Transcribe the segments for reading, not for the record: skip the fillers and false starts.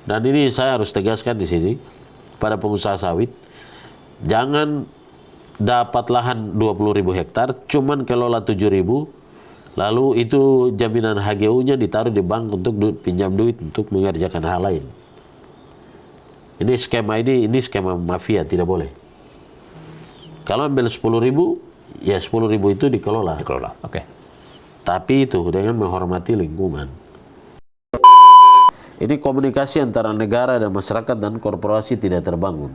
Dan ini saya harus tegaskan di sini pada pengusaha sawit, jangan dapat lahan 20.000 hektar, cuman kelola 7.000, lalu itu jaminan HGU-nya ditaruh di bank untuk pinjam duit untuk mengerjakan hal lain. Ini skema mafia, tidak boleh. Kalau ambil 10.000, ya 10.000 itu dikelola. Oke. Tapi itu dengan menghormati lingkungan. Ini komunikasi antara negara dan masyarakat dan korporasi tidak terbangun.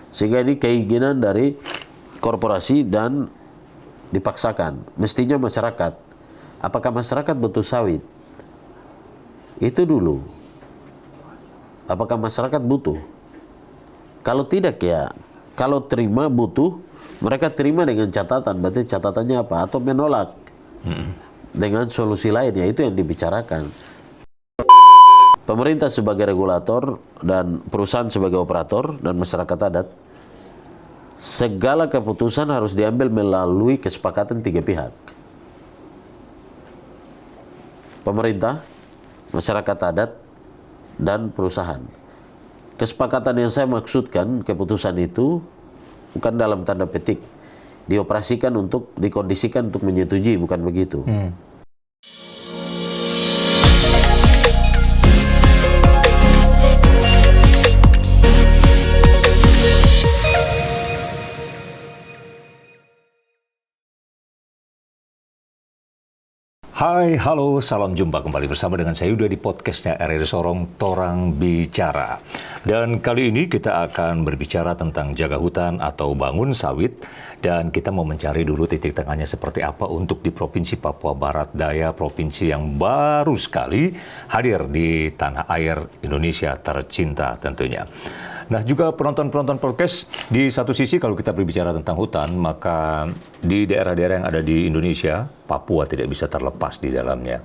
Sehingga ini keinginan dari korporasi dan dipaksakan. Mestinya masyarakat. Apakah masyarakat butuh sawit? Itu dulu. Apakah masyarakat butuh? Kalau tidak ya, kalau terima butuh, mereka terima dengan catatan. Berarti catatannya apa? Atau menolak dengan solusi lain, ya itu yang dibicarakan. Pemerintah sebagai regulator dan perusahaan sebagai operator dan masyarakat adat, segala keputusan harus diambil melalui kesepakatan 3 pihak. Pemerintah, masyarakat adat, dan perusahaan. Kesepakatan yang saya maksudkan, keputusan itu bukan dalam tanda petik, dioperasikan untuk, dikondisikan untuk menyetujui, bukan begitu. Hai, halo, salam jumpa kembali bersama dengan saya Yuda di podcastnya RRI Sorong, Torang Bicara. Dan kali ini kita akan berbicara tentang jaga hutan atau bangun sawit. Dan kita mau mencari dulu titik tengahnya seperti apa untuk di Provinsi Papua Barat Daya, provinsi yang baru sekali hadir di tanah air Indonesia tercinta tentunya. Nah, juga penonton-penonton podcast, di satu sisi kalau kita berbicara tentang hutan, maka di daerah-daerah yang ada di Indonesia, Papua tidak bisa terlepas di dalamnya.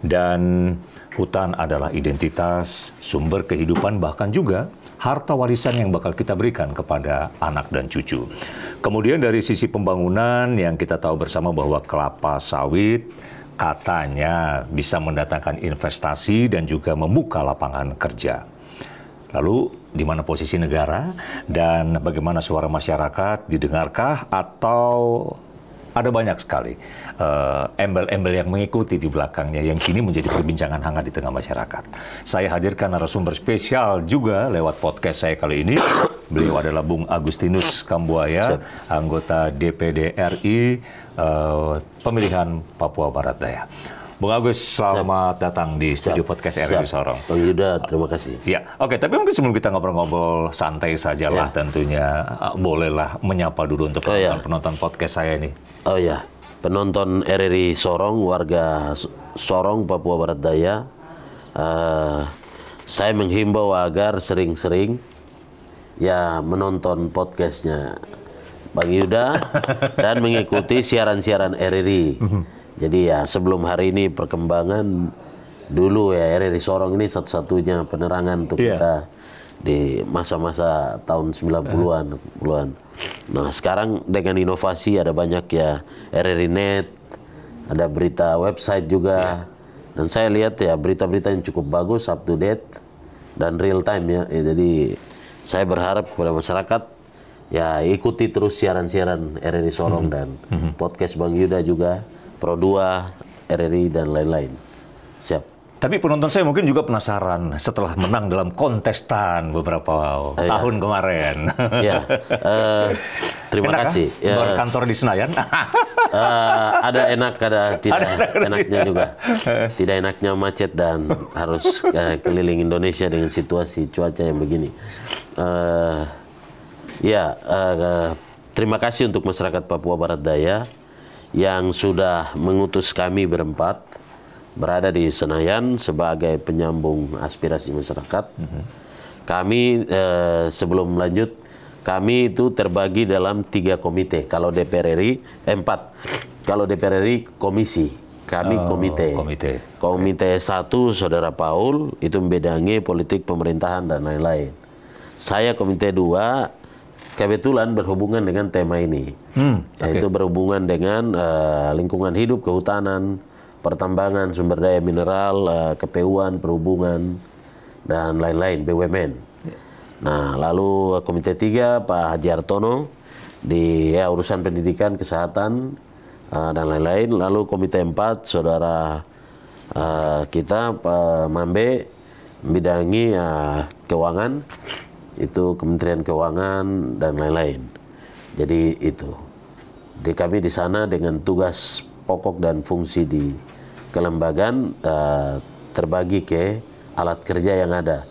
Dan hutan adalah identitas, sumber kehidupan, bahkan juga harta warisan yang bakal kita berikan kepada anak dan cucu. Kemudian dari sisi pembangunan yang kita tahu bersama bahwa kelapa sawit katanya bisa mendatangkan investasi dan juga membuka lapangan kerja. Lalu, di mana posisi negara dan bagaimana suara masyarakat, didengarkah atau ada banyak sekali embel-embel yang mengikuti di belakangnya yang kini menjadi perbincangan hangat di tengah masyarakat. Saya hadirkan narasumber spesial juga lewat podcast saya kali ini. Beliau adalah Bung Agustinus Kambuaya, anggota DPD RI pemilihan Papua Barat Daya. Bung Agus, selamat datang di studio podcast RRI Sorong. Bang Yuda, terima kasih. Ya, oke. Tapi mungkin sebelum kita ngobrol-ngobrol santai sajalah tentunya, bolehlah menyapa dulu untuk penonton podcast saya ini. Oh ya, penonton RRI Sorong, warga Sorong, Papua Barat Daya. Saya menghimbau agar sering-sering ya menonton podcastnya Bang Yuda dan mengikuti siaran-siaran RRI. Jadi ya sebelum hari ini perkembangan dulu ya RRI Sorong ini satu-satunya penerangan untuk kita di masa-masa tahun 90-an. Nah sekarang dengan inovasi ada banyak ya RRI Net, ada berita website juga. Dan saya lihat ya berita-berita yang cukup bagus, up to date dan real time ya. Jadi saya berharap kepada masyarakat ya ikuti terus siaran-siaran RRI Sorong dan podcast Bang Yuda juga. Pro 2, RRI, dan lain-lain. Siap. Tapi penonton saya mungkin juga penasaran setelah menang dalam kontestan beberapa tahun kemarin. Ya, terima kasih. Ya. Berkantor di Senayan? Ada enak, ada tidak enaknya juga. Tidak enaknya macet dan harus keliling Indonesia dengan situasi cuaca yang begini. Terima kasih untuk masyarakat Papua Barat Daya yang sudah mengutus kami berempat berada di Senayan sebagai penyambung aspirasi masyarakat. Kami sebelum lanjut, kami itu terbagi dalam 3 komite. Kalau DPR RI 4. Kalau DPR RI komisi, kami komite. Komite 1 Saudara Paul itu membedangi politik pemerintahan dan lain-lain. Saya komite 2 kebetulan berhubungan dengan tema ini, yaitu berhubungan dengan lingkungan hidup, kehutanan, pertambangan, sumber daya mineral, kepeuan, perhubungan. dan lain-lain, BUMN. Nah, lalu Komite 3 Pak Haji Hartono di urusan pendidikan, kesehatan, dan lain-lain. Lalu Komite 4 saudara kita Pak Mambe membidangi keuangan, itu Kementerian Keuangan dan lain-lain. Jadi itu. Di kami di sana dengan tugas pokok dan fungsi di kelembagaan terbagi ke alat kerja yang ada.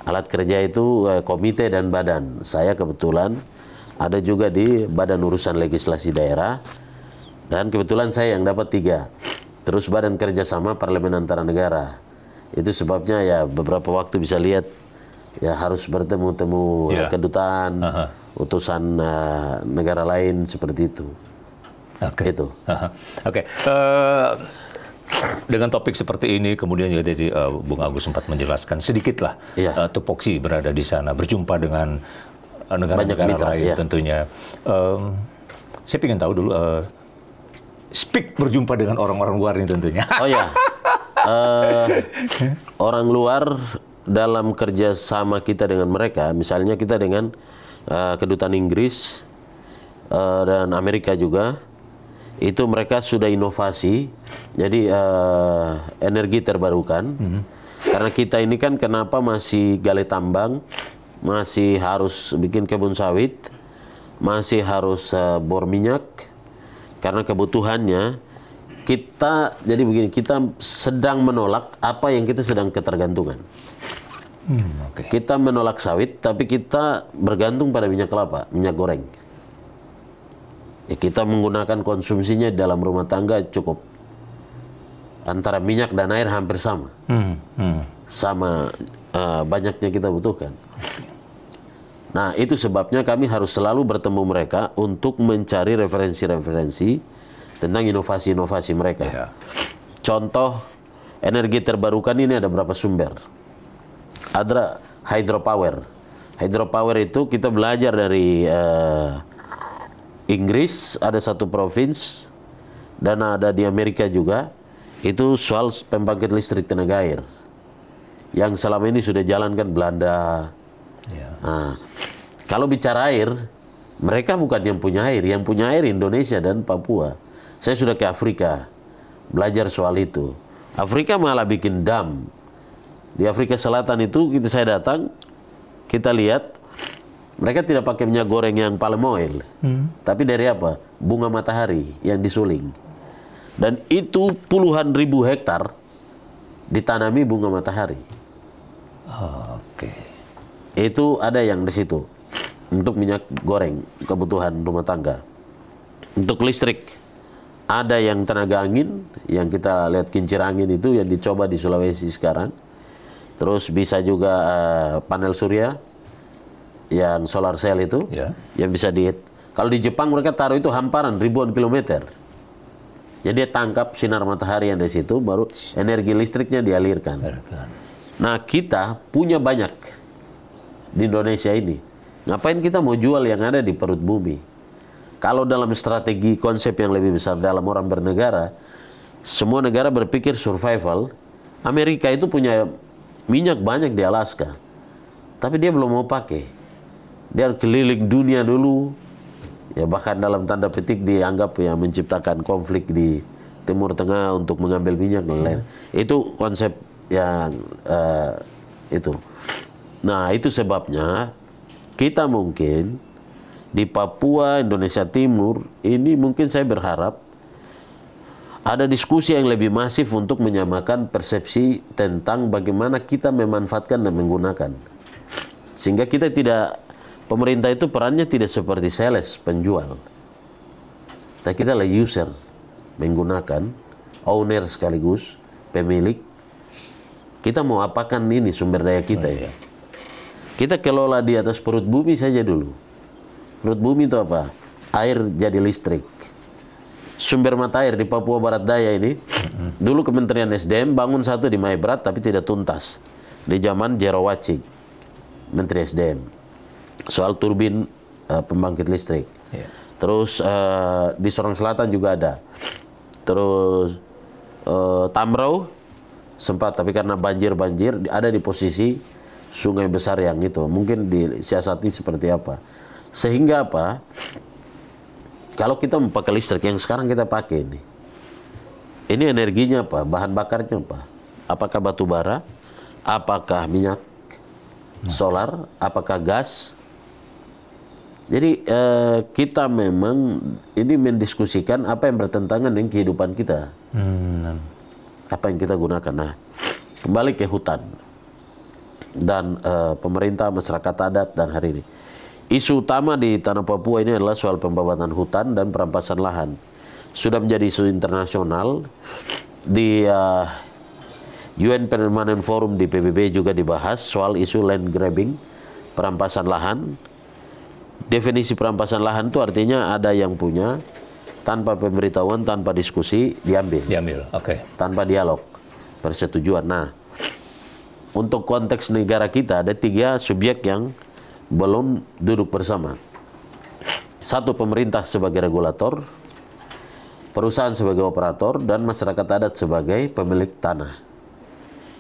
Alat kerja itu komite dan badan. Saya kebetulan ada juga di Badan Urusan Legislasi Daerah, dan kebetulan saya yang dapat 3. Terus Badan Kerjasama Parlemen Antara Negara. Itu sebabnya ya beberapa waktu bisa lihat ya harus bertemu-temu kedutaan, utusan negara lain seperti itu. Itu. Oke. Dengan topik seperti ini, kemudian juga tadi Bung Agus sempat menjelaskan sedikitlah tupoksi berada di sana, berjumpa dengan negara-negara lain tentunya. Saya ingin tahu dulu, speak berjumpa dengan orang-orang luar ini tentunya. Oh ya, orang luar dalam kerjasama kita dengan mereka, misalnya kita dengan kedutaan Inggris dan Amerika juga, itu mereka sudah inovasi, jadi energi terbarukan. Karena kita ini kan kenapa masih gali tambang, masih harus bikin kebun sawit, masih harus bor minyak, karena kebutuhannya kita, jadi begini, kita sedang menolak apa yang kita sedang ketergantungan. Kita menolak sawit, tapi kita bergantung pada minyak kelapa, minyak goreng. Ya, kita menggunakan konsumsinya dalam rumah tangga cukup. Antara minyak dan air hampir sama. Sama banyaknya kita butuhkan. Nah, itu sebabnya kami harus selalu bertemu mereka untuk mencari referensi-referensi tentang inovasi-inovasi mereka. Contoh, energi terbarukan ini ada berapa sumber? Ada hydropower. Hydropower itu kita belajar dari Inggris, ada satu provinsi, dan ada di Amerika juga, itu soal pembangkit listrik tenaga air. Yang selama ini sudah jalankan Belanda. Nah, kalau bicara air, mereka bukan yang punya air Indonesia dan Papua. Saya sudah ke Afrika, belajar soal itu. Afrika malah bikin dam. Di Afrika Selatan itu, saya datang, kita lihat, mereka tidak pakai minyak goreng yang palm oil, tapi dari apa? Bunga matahari yang disuling. Dan itu puluhan ribu hektar ditanami bunga matahari. Itu ada yang di situ untuk minyak goreng kebutuhan rumah tangga. Untuk listrik ada yang tenaga angin, yang kita lihat kincir angin itu yang dicoba di Sulawesi sekarang. Terus bisa juga panel surya, yang solar cell itu, yang bisa kalau di Jepang mereka taruh itu hamparan ribuan kilometer. Jadi dia tangkap sinar matahari yang di situ, baru energi listriknya dialirkan. Nah, kita punya banyak di Indonesia ini. Ngapain kita mau jual yang ada di perut bumi? Kalau dalam strategi konsep yang lebih besar dalam orang bernegara, semua negara berpikir survival. Amerika itu punya minyak banyak di Alaska, tapi dia belum mau pakai. Dia keliling dunia dulu, ya bahkan dalam tanda petik dianggap ya menciptakan konflik di Timur Tengah untuk mengambil minyak dan lain. Itu konsep yang itu. Nah, itu sebabnya kita mungkin di Papua, Indonesia Timur, ini mungkin saya berharap ada diskusi yang lebih masif untuk menyamakan persepsi tentang bagaimana kita memanfaatkan dan menggunakan. Sehingga kita tidak, pemerintah itu perannya tidak seperti sales, penjual. Tapi kita adalah user, menggunakan, owner sekaligus, pemilik. Kita mau apakan ini sumber daya kita ya. Kita kelola di atas perut bumi saja dulu. Perut bumi itu apa? Air jadi listrik. Sumber mata air di Papua Barat Daya ini, dulu Kementerian SDM bangun satu di Maibrat tapi tidak tuntas. Di zaman Jero Wacik, Menteri SDM. Soal turbin pembangkit listrik. Terus di Sorong Selatan juga ada. Terus Tamrau sempat, tapi karena banjir ada di posisi sungai besar yang itu. Mungkin disiasati seperti apa. Sehingga apa? Kalau kita memakai listrik yang sekarang kita pakai ini energinya apa? Bahan bakarnya apa? Apakah batu bara? Apakah minyak solar? Apakah gas? Jadi kita memang ini mendiskusikan apa yang bertentangan dengan kehidupan kita. Apa yang kita gunakan. Nah, kembali ke hutan dan pemerintah, masyarakat adat dan hari ini. Isu utama di tanah Papua ini adalah soal pembabatan hutan dan perampasan lahan. Sudah menjadi isu internasional. Di UN Permanent Forum di PBB juga dibahas soal isu land grabbing, perampasan lahan. Definisi perampasan lahan itu artinya ada yang punya, tanpa pemberitahuan, tanpa diskusi, diambil. Tanpa dialog, persetujuan. Nah, untuk konteks negara kita ada 3 subjek yang belum duduk bersama. 1, pemerintah sebagai regulator, perusahaan sebagai operator, dan masyarakat adat sebagai pemilik tanah.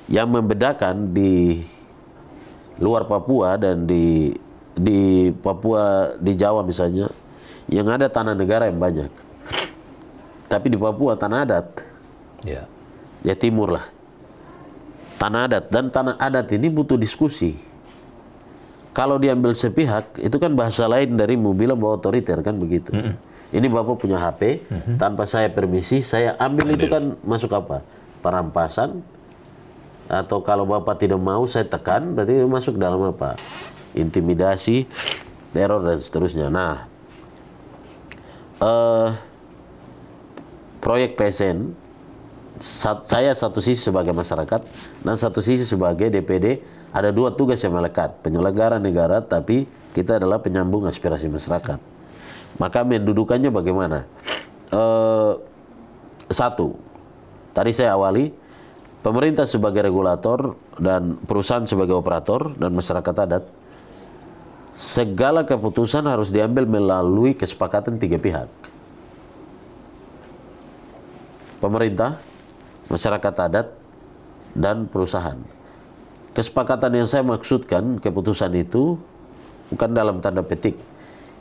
Yang membedakan di luar Papua dan di Papua, di Jawa misalnya, yang ada tanah negara yang banyak. Tapi di Papua tanah adat, ya timur lah. Tanah adat, dan tanah adat ini butuh diskusi. Kalau diambil sepihak, itu kan bahasa lain dari mau bilang bahwa otoriter, kan begitu. Ini Bapak punya HP, tanpa saya permisi, saya ambil. Itu kan masuk apa? Perampasan. Atau kalau Bapak tidak mau, saya tekan, berarti masuk dalam apa? Intimidasi, teror, dan seterusnya. Nah, proyek PSN, saya satu sisi sebagai masyarakat, dan satu sisi sebagai DPD, ada 2 tugas yang melekat. Penyelenggara negara, tapi kita adalah penyambung aspirasi masyarakat. Maka mendudukannya bagaimana? 1, tadi saya awali, pemerintah sebagai regulator dan perusahaan sebagai operator dan masyarakat adat, segala keputusan harus diambil melalui kesepakatan 3 pihak. Pemerintah, masyarakat adat, dan perusahaan. Kesepakatan yang saya maksudkan, keputusan itu bukan dalam tanda petik,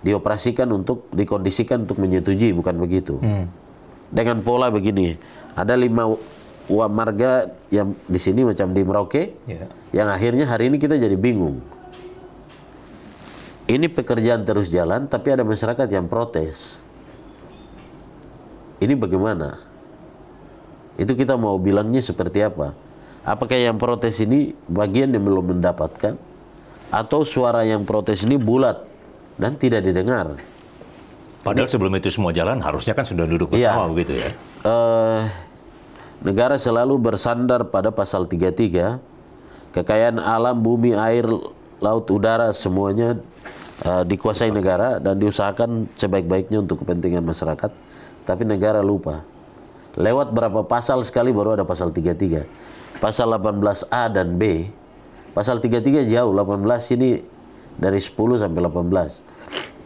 dioperasikan untuk, dikondisikan untuk menyetujui, bukan begitu. Dengan pola begini, ada 5 marga yang di sini macam di Merauke, yang akhirnya hari ini kita jadi bingung. Ini pekerjaan terus jalan, tapi ada masyarakat yang protes. Ini bagaimana? Itu kita mau bilangnya seperti apa? Apakah yang protes ini bagian yang belum mendapatkan? Atau suara yang protes ini bulat dan tidak didengar? Padahal sebelum itu semua jalan, harusnya kan sudah duduk bersama, begitu ya? Negara selalu bersandar pada pasal 33, kekayaan alam, bumi, air, laut, udara, semuanya dikuasai negara dan diusahakan sebaik-baiknya untuk kepentingan masyarakat. Tapi negara lupa. Lewat berapa pasal sekali baru ada pasal 33. Pasal 18A dan B. Pasal 33 jauh, 18 ini dari 10 sampai 18.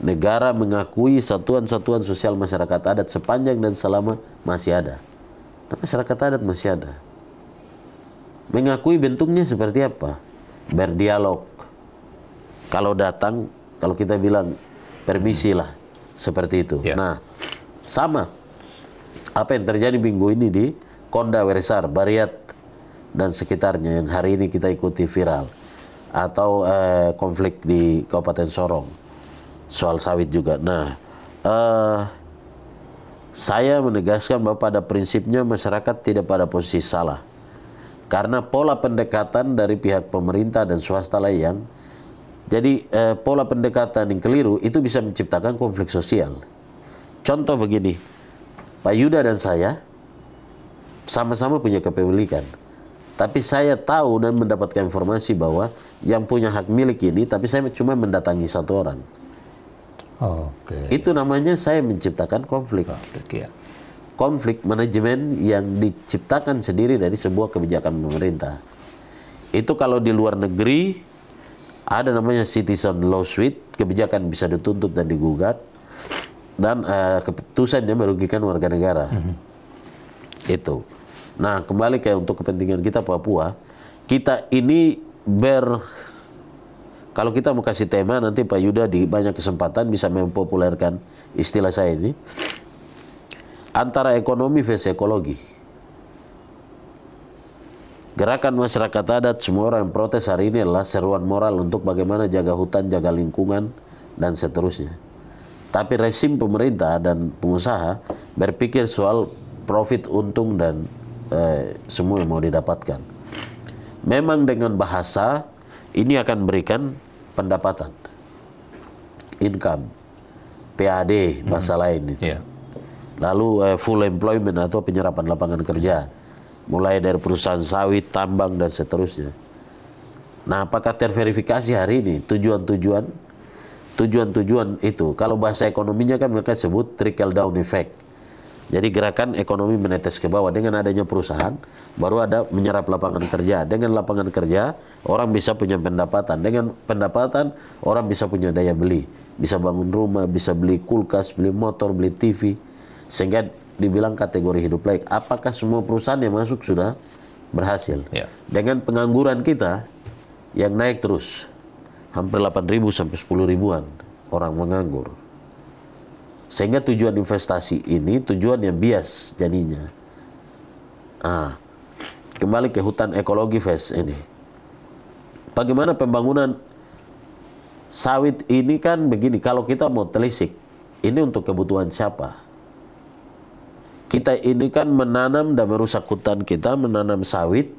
Negara mengakui satuan-satuan sosial masyarakat adat sepanjang dan selama masih ada. Nah, masyarakat adat masih ada. Mengakui bentuknya seperti apa? Berdialog. Kalau datang, kalau kita bilang permisi lah, seperti itu. Nah, sama. Apa yang terjadi minggu ini di Konda, Weresar, Bariat, dan sekitarnya yang hari ini kita ikuti viral. Atau konflik di Kabupaten Sorong. Soal sawit juga. Nah, saya menegaskan bahwa pada prinsipnya masyarakat tidak pada posisi salah. Karena pola pendekatan dari pihak pemerintah dan swasta lah yang jadi pola pendekatan yang keliru itu bisa menciptakan konflik sosial. Contoh begini, Pak Yuda dan saya sama-sama punya kepemilikan. Tapi saya tahu dan mendapatkan informasi bahwa yang punya hak milik ini, tapi saya cuma mendatangi 1 orang. Itu namanya saya menciptakan konflik. Konflik manajemen yang diciptakan sendiri dari sebuah kebijakan pemerintah. Itu kalau di luar negeri ada namanya citizen law suite, kebijakan bisa dituntut dan digugat, dan keputusannya merugikan warga negara. Itu. Nah, kembali ke untuk kepentingan kita Papua, kita ini Kalau kita mau kasih tema, nanti Pak Yuda di banyak kesempatan bisa mempopulerkan istilah saya ini. Antara ekonomi versus ekologi. Gerakan masyarakat adat, semua orang yang protes hari ini adalah seruan moral untuk bagaimana jaga hutan, jaga lingkungan, dan seterusnya. Tapi rezim pemerintah dan pengusaha berpikir soal profit, untung, dan semua yang mau didapatkan. Memang dengan bahasa, ini akan berikan pendapatan, income, PAD, bahasa lain itu. Yeah. Lalu full employment atau penyerapan lapangan kerja, mulai dari perusahaan sawit, tambang, dan seterusnya. Nah, apakah terverifikasi hari ini tujuan-tujuan itu? Kalau bahasa ekonominya kan mereka sebut trickle down effect. Jadi gerakan ekonomi menetes ke bawah. Dengan adanya perusahaan, baru ada menyerap lapangan kerja. Dengan lapangan kerja, orang bisa punya pendapatan. Dengan pendapatan, orang bisa punya daya beli. Bisa bangun rumah, bisa beli kulkas, beli motor, beli TV. Sehingga dibilang kategori hidup layak. Apakah semua perusahaan yang masuk sudah berhasil? Yeah. Dengan pengangguran kita yang naik terus, hampir 8.000 sampai 10.000-an orang menganggur. Sehingga tujuan investasi ini tujuan yang bias jadinya. Kembali ke hutan ekologi versus ini. Bagaimana pembangunan sawit ini kan begini, kalau kita mau telisik, ini untuk kebutuhan siapa? Kita ini kan menanam dan merusak hutan kita, menanam sawit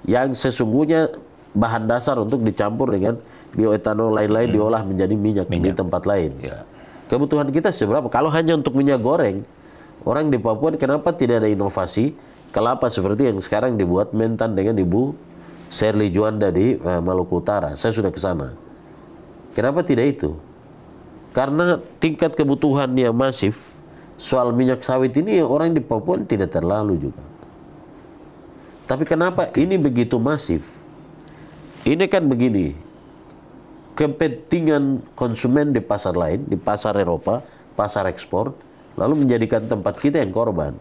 yang sesungguhnya bahan dasar untuk dicampur dengan bioetanol lain-lain diolah menjadi minyak di tempat lain. Yeah. Kebutuhan kita seberapa? Kalau hanya untuk minyak goreng, orang di Papua kenapa tidak ada inovasi kelapa seperti yang sekarang dibuat Mentan dengan Ibu Shirley Juanda di Maluku Utara? Saya sudah ke sana. Kenapa tidak itu? Karena tingkat kebutuhan yang masif. Soal minyak sawit ini orang di Papua tidak terlalu juga. Tapi kenapa ini begitu masif? Ini kan begini, kepentingan konsumen di pasar lain, di pasar Eropa, pasar ekspor, lalu menjadikan tempat kita yang korban.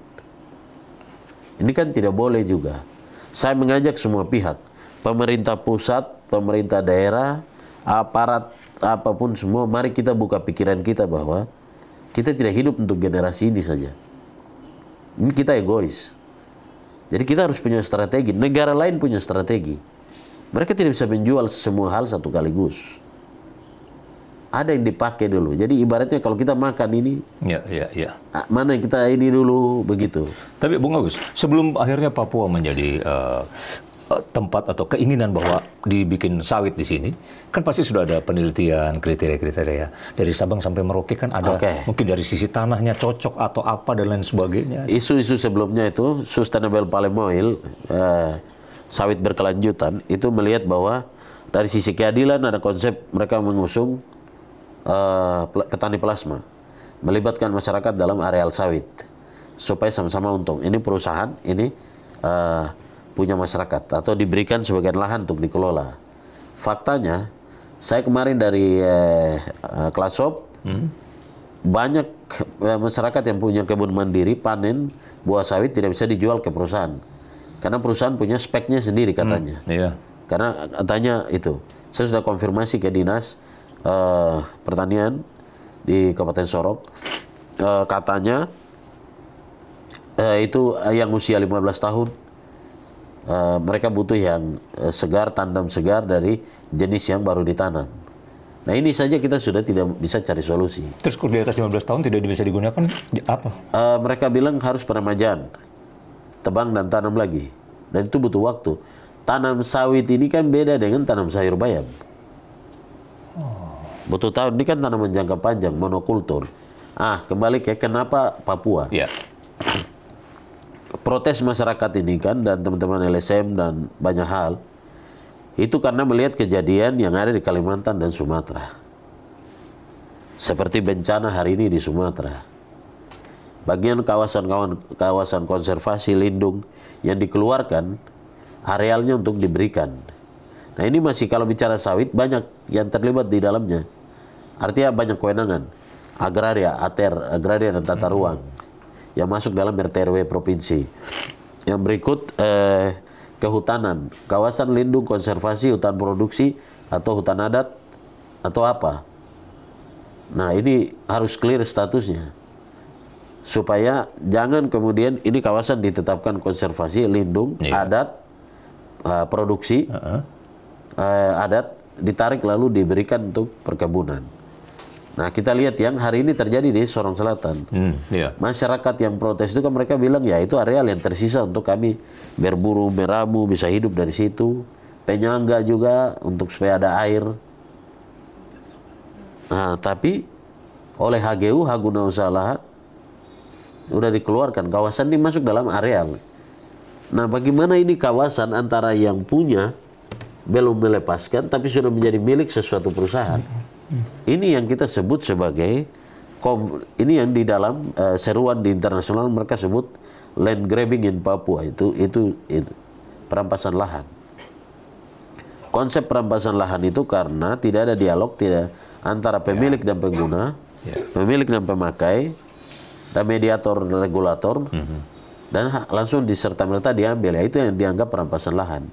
Ini kan tidak boleh juga. Saya mengajak semua pihak, pemerintah pusat, pemerintah daerah, aparat, apapun semua, mari kita buka pikiran kita bahwa kita tidak hidup untuk generasi ini saja. Ini kita egois. Jadi kita harus punya strategi. Negara lain punya strategi. Mereka tidak bisa menjual semua hal satu kaligus. Ada yang dipakai dulu. Jadi ibaratnya kalau kita makan ini, mana yang kita ini dulu, begitu. Tapi Bung Agus, sebelum akhirnya Papua menjadi tempat atau keinginan bahwa dibikin sawit di sini, kan pasti sudah ada penelitian, kriteria-kriteria. Dari Sabang sampai Merauke kan ada, mungkin dari sisi tanahnya cocok atau apa dan lain sebagainya. Isu-isu sebelumnya itu, Sustainable Palm Oil, sawit berkelanjutan, itu melihat bahwa dari sisi keadilan ada konsep mereka mengusung petani plasma, melibatkan masyarakat dalam areal sawit, supaya sama-sama untung. Ini perusahaan, ini punya masyarakat atau diberikan sebagian lahan untuk dikelola. Faktanya, saya kemarin dari Klasop, banyak masyarakat yang punya kebun mandiri panen buah sawit tidak bisa dijual ke perusahaan. Karena perusahaan punya speknya sendiri katanya. Karena katanya itu. Saya sudah konfirmasi ke Dinas Pertanian di Kabupaten Sorong. Katanya itu yang usia 15 tahun. Mereka butuh yang segar, tandem segar dari jenis yang baru ditanam. Nah ini saja kita sudah tidak bisa cari solusi. Terus kalau di atas 15 tahun tidak bisa digunakan apa? Mereka bilang harus peremajaan, tebang dan tanam lagi. Dan itu butuh waktu. Tanam sawit ini kan beda dengan tanam sayur bayam. Butuh tahun, ini kan tanaman jangka panjang, monokultur. Kembali ke kenapa Papua. Protes masyarakat ini kan, dan teman-teman LSM dan banyak hal, itu karena melihat kejadian yang ada di Kalimantan dan Sumatera. Seperti bencana hari ini di Sumatera. Bagian kawasan konservasi lindung yang dikeluarkan, arealnya untuk diberikan. Nah ini masih kalau bicara sawit, banyak yang terlibat di dalamnya. Artinya banyak kewenangan. Agraria, ATER, agraria dan tata ruang. Yang masuk dalam RT/RW provinsi. Yang berikut kehutanan, kawasan lindung konservasi hutan produksi atau hutan adat atau apa. Nah, ini harus clear statusnya. Supaya jangan kemudian ini kawasan ditetapkan konservasi, lindung, adat, produksi, adat, ditarik lalu diberikan untuk perkebunan. Nah, kita lihat yang hari ini terjadi di Sorong Selatan. Masyarakat yang protes itu kan mereka bilang ya itu areal yang tersisa untuk kami berburu, meramu, bisa hidup dari situ. Penyangga juga untuk supaya ada air. Nah, tapi oleh HGU, Hak Guna Usaha Lahan, udah dikeluarkan kawasan ini masuk dalam areal. Nah, bagaimana ini kawasan antara yang punya belum melepaskan tapi sudah menjadi milik sesuatu perusahaan. Ini yang kita sebut sebagai ini yang di dalam seruan di internasional mereka sebut land grabbing in Papua, itu perampasan lahan. Konsep perampasan lahan itu karena tidak ada dialog antara pemilik dan pengguna, pemilik dan pemakai, dan mediator regulator, dan langsung diserta-merta diambil. Ya, itu yang dianggap perampasan lahan.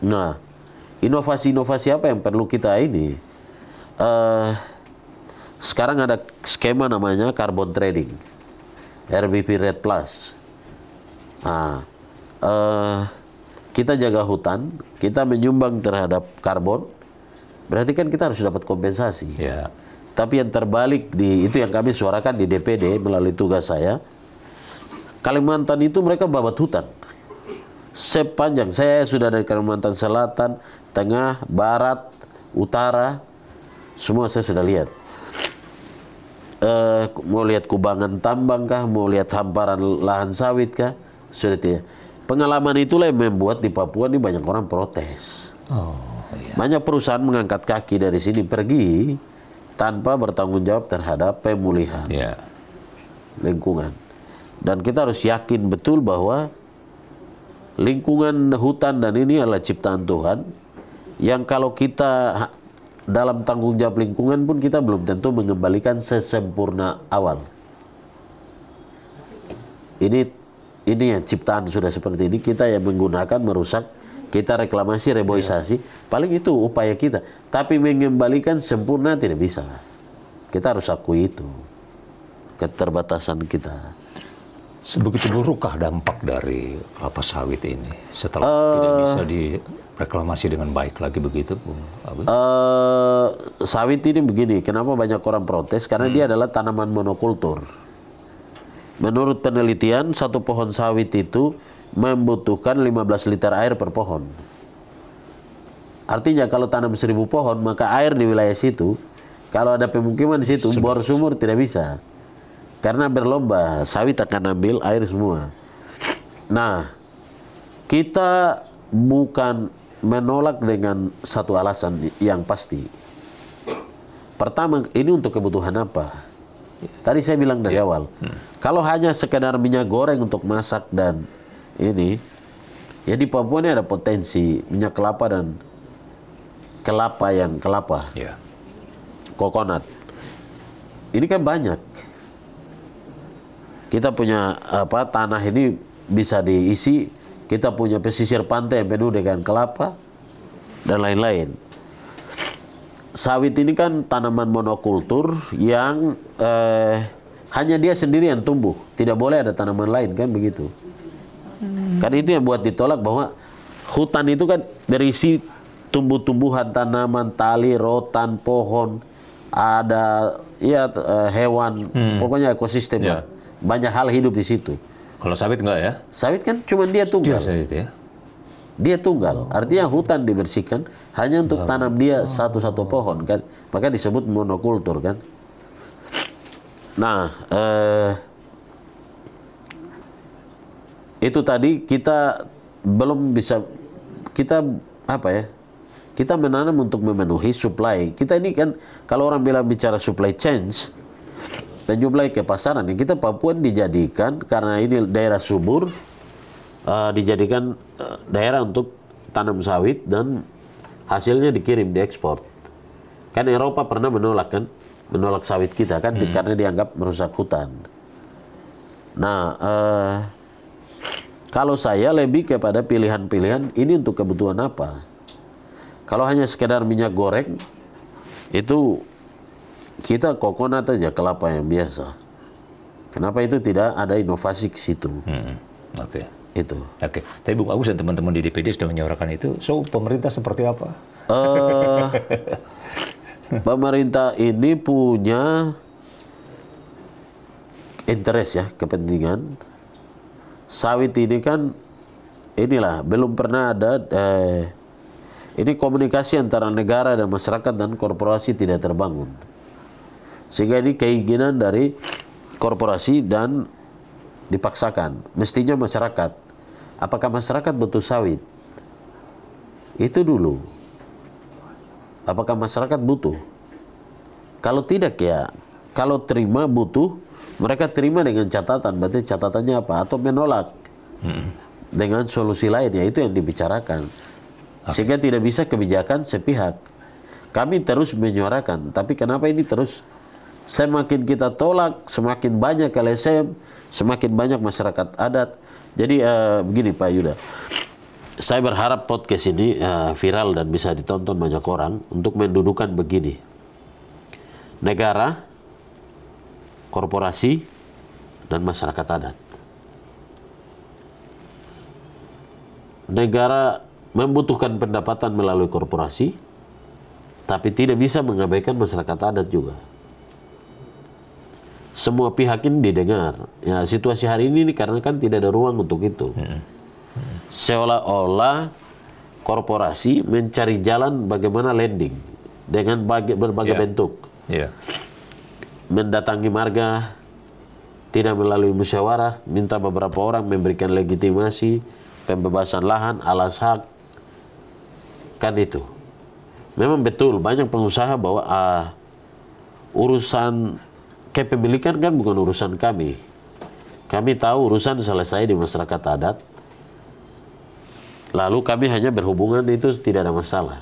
Nah, inovasi-inovasi apa yang perlu kita ini? Sekarang ada skema namanya carbon trading, RBP Red Plus. Nah, kita jaga hutan, kita menyumbang terhadap karbon, berarti kan kita harus dapat kompensasi. Tapi yang terbalik itu yang kami suarakan di DPD melalui tugas saya. Kalimantan itu mereka babat hutan. Sepanjang saya sudah dari Kalimantan Selatan, Tengah, Barat, Utara, semua saya sudah lihat. Mau lihat kubangan tambang kah, mau lihat hamparan lahan sawit kah, sudah tidak. Pengalaman itulah yang membuat di Papua ini banyak orang protes. Banyak perusahaan mengangkat kaki dari sini pergi tanpa bertanggung jawab terhadap pemulihan lingkungan. Dan kita harus yakin betul bahwa lingkungan hutan dan ini adalah ciptaan Tuhan yang kalau kita dalam tanggung jawab lingkungan pun kita belum tentu mengembalikan sesempurna awal. Ini yang ciptaan sudah seperti ini, kita yang menggunakan, merusak, kita reklamasi, reboisasi, paling itu upaya kita. Tapi mengembalikan sempurna tidak bisa. Kita harus akui itu, keterbatasan kita. Sebegitu burukkah dampak dari kelapa sawit ini setelah tidak bisa direklamasi dengan baik lagi begitu, Bung Abi? Sawit ini begini, kenapa banyak orang protes? Karena dia adalah tanaman monokultur. Menurut penelitian, satu pohon sawit itu membutuhkan 15 liter air per pohon. Artinya kalau tanam 1000 pohon, maka air di wilayah situ, kalau ada pemukiman di situ, bor sumur tidak bisa. Karena berlomba, sawit akan ambil air semua. Nah, kita bukan menolak dengan satu alasan yang pasti. Pertama, ini untuk kebutuhan apa? Tadi saya bilang dari awal, kalau hanya sekedar minyak goreng untuk masak dan ini, ya di Papua ini ada potensi minyak kelapa dan kelapa. Coconut. Ini kan banyak. Kita punya tanah ini bisa diisi, kita punya pesisir pantai yang penuh dengan kelapa dan lain-lain. Sawit ini kan tanaman monokultur yang hanya dia sendiri yang tumbuh, tidak boleh ada tanaman lain, kan begitu. Kan itu yang buat ditolak, bahwa hutan itu kan berisi tumbuh-tumbuhan, tanaman, tali, rotan, pohon, ada hewan, pokoknya ekosistem. Banyak hal hidup di situ. Kalau sawit enggak ya? Sawit kan cuma dia tunggal. Dia tunggal. Artinya hutan dibersihkan hanya untuk tanam dia satu-satu pohon, kan. Maka disebut monokultur, kan. Nah, itu tadi kita belum bisa, kita kita menanam untuk memenuhi supply. Kita ini kan kalau orang bilang bicara supply chains, penyuplai ke pasaran, yang kita Papua dijadikan karena ini daerah subur, dijadikan daerah untuk tanam sawit dan hasilnya dikirim, diekspor. Kan Eropa pernah menolak sawit kita kan karena dianggap merusak hutan. Nah, kalau saya lebih kepada pilihan-pilihan ini untuk kebutuhan apa? Kalau hanya sekedar minyak goreng, itu kita coconut aja, kelapa yang biasa. Kenapa itu tidak ada inovasi ke situ? Oke. Itu. Oke. Tapi Bung Agus dan teman-teman di DPD sudah menyuarakan itu. So, pemerintah seperti apa? Pemerintah ini punya interest ya, kepentingan. Sawit ini kan inilah belum pernah ada ini komunikasi antara negara dan masyarakat dan korporasi tidak terbangun. Sehingga ini keinginan dari korporasi dan dipaksakan. Mestinya masyarakat. Apakah masyarakat butuh sawit? Itu dulu. Apakah masyarakat butuh? Kalau tidak ya, kalau terima butuh, mereka terima dengan catatan. Berarti catatannya apa? Atau menolak dengan solusi lain, ya itu yang dibicarakan. Sehingga tidak bisa kebijakan sepihak. Kami terus menyuarakan, tapi kenapa ini terus semakin kita tolak, semakin banyak LSM, semakin banyak masyarakat adat. Jadi begini Pak Yuda, saya berharap podcast ini viral dan bisa ditonton banyak orang untuk mendudukan begini. Negara, korporasi, dan masyarakat adat. Negara membutuhkan pendapatan melalui korporasi, tapi tidak bisa mengabaikan masyarakat adat juga. Semua pihak ini didengar. Ya, situasi hari ini karena kan tidak ada ruang untuk itu. Seolah-olah korporasi mencari jalan bagaimana landing dengan berbagai bentuk. Mendatangi marga, tidak melalui musyawarah, minta beberapa orang memberikan legitimasi, pembebasan lahan, alas hak, kan itu. Memang betul banyak pengusaha bahwa urusan kepemilikan kan bukan urusan kami. Kami tahu urusan selesai di masyarakat adat. Lalu kami hanya berhubungan, itu tidak ada masalah.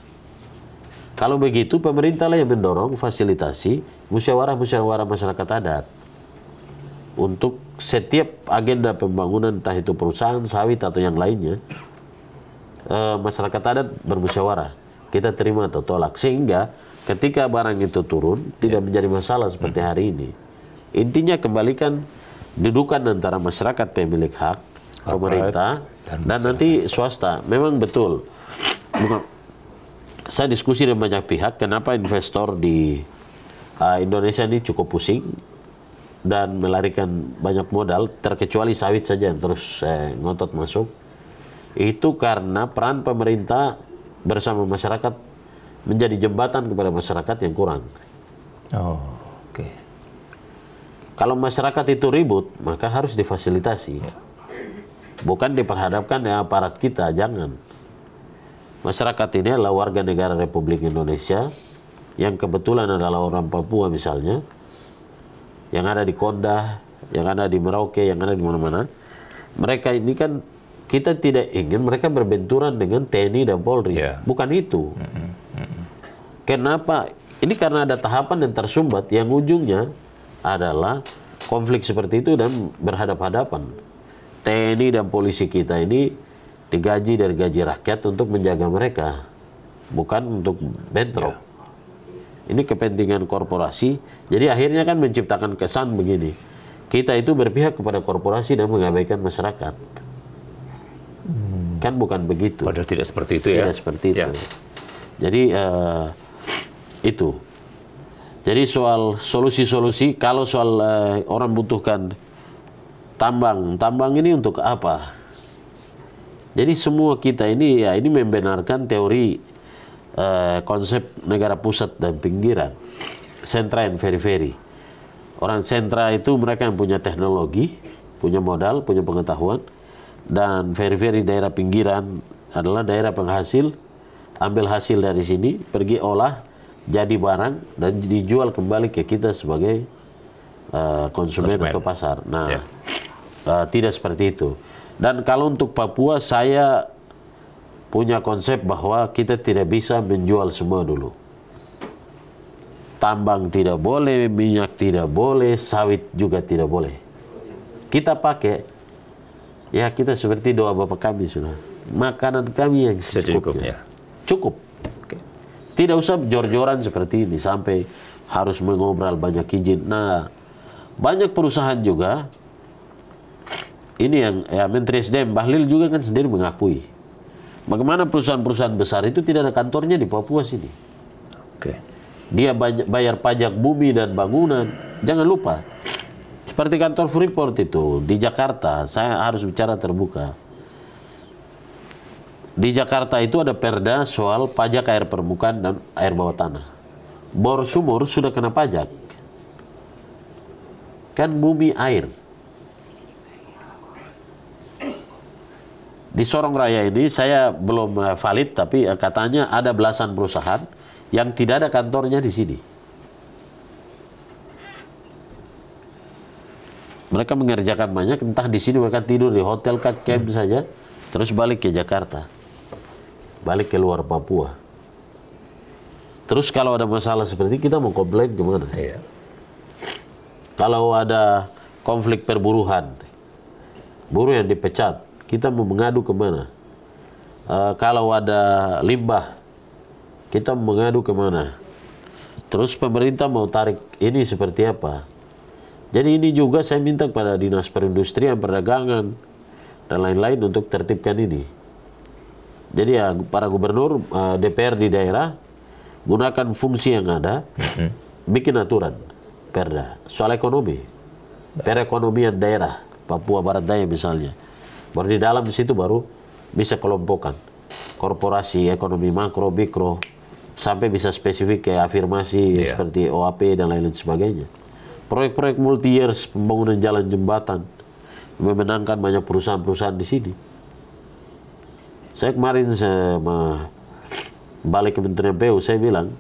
Kalau begitu pemerintah lah yang mendorong fasilitasi musyawarah-musyawarah masyarakat adat untuk setiap agenda pembangunan, entah itu perusahaan sawit atau yang lainnya, masyarakat adat bermusyawarah, kita terima atau tolak, sehingga ketika barang itu turun tidak menjadi masalah seperti hari ini. Intinya kembalikan dudukan antara masyarakat pemilik hak, pemerintah, dan nanti swasta. Memang betul. Saya diskusi dengan banyak pihak, kenapa investor di Indonesia ini cukup pusing dan melarikan banyak modal, terkecuali sawit saja yang terus ngotot masuk. Itu karena peran pemerintah bersama masyarakat menjadi jembatan kepada masyarakat yang kurang. Kalau masyarakat itu ribut, maka harus difasilitasi. Bukan diperhadapkan dengan aparat kita, jangan. Masyarakat ini adalah warga negara Republik Indonesia yang kebetulan adalah orang Papua misalnya, yang ada di Kondah, yang ada di Merauke, yang ada di mana-mana. Mereka ini kan kita tidak ingin mereka berbenturan dengan TNI dan Polri. Bukan itu. Kenapa? Ini karena ada tahapan yang tersumbat yang ujungnya adalah konflik seperti itu dan berhadap-hadapan. TNI dan polisi kita ini digaji dari gaji rakyat untuk menjaga mereka, bukan untuk bentrok. Ini kepentingan korporasi. Jadi akhirnya kan menciptakan kesan begini. Kita itu berpihak kepada korporasi dan mengabaikan masyarakat. Kan bukan begitu. Padahal tidak seperti itu ya. Tidak seperti itu. Jadi itu. Jadi soal solusi-solusi, kalau soal orang butuhkan tambang ini untuk apa? Jadi semua kita ini ya ini membenarkan teori konsep negara pusat dan pinggiran, sentra and periferi. Orang sentra itu mereka yang punya teknologi, punya modal, punya pengetahuan, dan periferi daerah pinggiran adalah daerah penghasil, ambil hasil dari sini, pergi olah, jadi barang dan dijual kembali ke kita sebagai konsumen atau pasar. Nah, tidak seperti itu. Dan kalau untuk Papua, saya punya konsep bahwa kita tidak bisa menjual semua dulu. Tambang tidak boleh, minyak tidak boleh, sawit juga tidak boleh. Kita pakai, ya kita seperti doa Bapak kami sudah. Makanan kami yang secukupnya. Cukup. Tidak usah jor-joran seperti ini sampai harus mengobrol banyak izin. Nah, banyak perusahaan juga, ini yang Menteri SDM Bahlil juga kan sendiri mengakui. Bagaimana perusahaan-perusahaan besar itu tidak ada kantornya di Papua sini. Oke. Dia bayar pajak bumi dan bangunan. Jangan lupa, seperti kantor Freeport itu di Jakarta, saya harus bicara terbuka. Di Jakarta itu ada perda soal pajak air permukaan dan air bawah tanah. Bor sumur sudah kena pajak. Kan bumi air. Di Sorong Raya ini saya belum valid, tapi katanya ada belasan perusahaan yang tidak ada kantornya di sini. Mereka mengerjakan banyak, entah di sini mereka tidur di hotel camp saja, terus balik ke Jakarta. Balik ke luar Papua. Terus kalau ada masalah seperti ini, kita mau komplain kemana? Iya. Kalau ada konflik perburuhan, buruh yang dipecat, kita mau mengadu kemana? Kalau ada limbah, kita mau mengadu kemana? Terus pemerintah mau tarik ini seperti apa? Jadi ini juga saya minta kepada Dinas Perindustrian, Perdagangan, dan lain-lain untuk tertibkan ini. Jadi ya para gubernur, DPR di daerah, gunakan fungsi yang ada, bikin aturan, perda, soal ekonomi, perekonomian daerah, Papua Barat Daya misalnya. Baru di dalam di situ baru bisa kelompokkan, korporasi, ekonomi makro, mikro, sampai bisa spesifik kayak afirmasi seperti OAP dan lain-lain sebagainya. Proyek-proyek multi-years, pembangunan jalan jembatan, memenangkan banyak perusahaan-perusahaan di sini. Saya kemarin balik ke Kementerian PU, saya bilang,